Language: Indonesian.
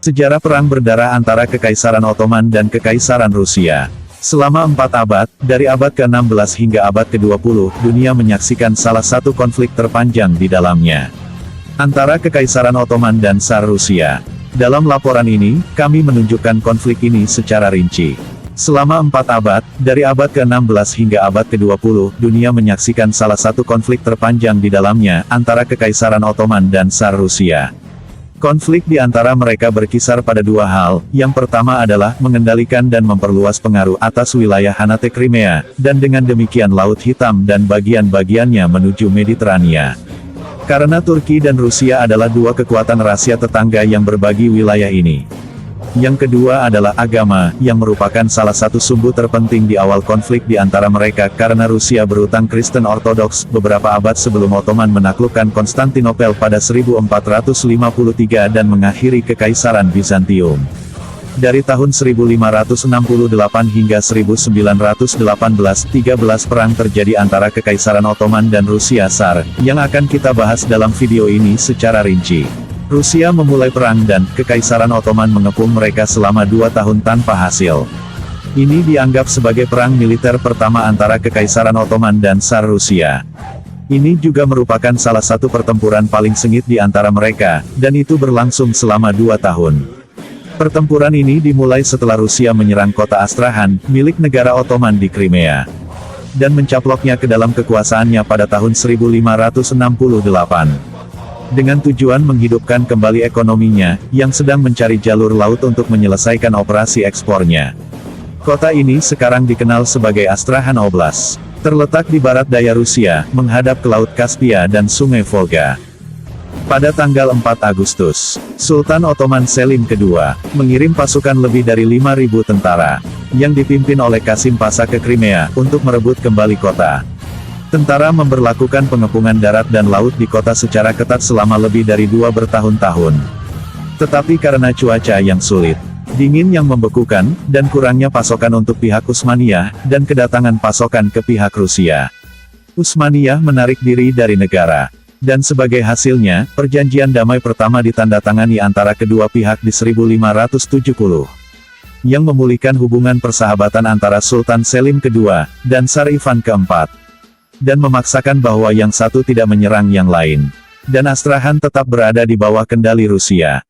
Sejarah perang berdarah antara Kekaisaran Ottoman dan Kekaisaran Rusia. Selama 4 abad, dari abad ke-16 hingga abad ke-20, dunia menyaksikan salah satu konflik terpanjang di dalamnya. Antara Kekaisaran Ottoman dan Tsar Rusia. Dalam laporan ini, kami menunjukkan konflik ini secara rinci. Selama 4 abad, dari abad ke-16 hingga abad ke-20, dunia menyaksikan salah satu konflik terpanjang di dalamnya, antara Kekaisaran Ottoman dan Tsar Rusia. Konflik di antara mereka berkisar pada 2 hal, yang pertama adalah mengendalikan dan memperluas pengaruh atas wilayah Hanate Crimea, dan dengan demikian Laut Hitam dan bagian-bagiannya menuju Mediterania. Karena Turki dan Rusia adalah 2 kekuatan rahasia tetangga yang berbagi wilayah ini. Yang kedua adalah agama, yang merupakan salah satu sumbu terpenting di awal konflik di antara mereka karena Rusia berutang Kristen Ortodoks beberapa abad sebelum Ottoman menaklukkan Konstantinopel pada 1453 dan mengakhiri Kekaisaran Bizantium. Dari tahun 1568 hingga 1918, 13 perang terjadi antara Kekaisaran Ottoman dan Rusia Tsar, yang akan kita bahas dalam video ini secara rinci. Rusia memulai perang dan Kekaisaran Ottoman mengepung mereka selama 2 tahun tanpa hasil. Ini dianggap sebagai perang militer pertama antara Kekaisaran Ottoman dan Tsar Rusia. Ini juga merupakan salah satu pertempuran paling sengit di antara mereka, dan itu berlangsung selama 2 tahun. Pertempuran ini dimulai setelah Rusia menyerang kota Astrahan, milik negara Ottoman di Crimea, dan mencaploknya ke dalam kekuasaannya pada tahun 1568. Dengan tujuan menghidupkan kembali ekonominya, yang sedang mencari jalur laut untuk menyelesaikan operasi ekspornya. Kota ini sekarang dikenal sebagai Astrahan Oblast. Terletak di barat daya Rusia, menghadap ke Laut Kaspia dan Sungai Volga. Pada tanggal 4 Agustus, Sultan Ottoman Selim II, mengirim pasukan lebih dari 5.000 tentara, yang dipimpin oleh Kasim Pasha ke Crimea, untuk merebut kembali kota. Tentara memberlakukan pengepungan darat dan laut di kota secara ketat selama lebih dari 2 bertahun-tahun. Tetapi karena cuaca yang sulit, dingin yang membekukan, dan kurangnya pasokan untuk pihak Utsmaniyah, dan kedatangan pasokan ke pihak Rusia, Utsmaniyah menarik diri dari negara. Dan sebagai hasilnya, perjanjian damai pertama ditandatangani antara kedua pihak di 1570. Yang memulihkan hubungan persahabatan antara Sultan Selim II, dan Tsar Ivan keempat. Dan memaksakan bahwa yang satu tidak menyerang yang lain. Dan Astrahan tetap berada di bawah kendali Rusia.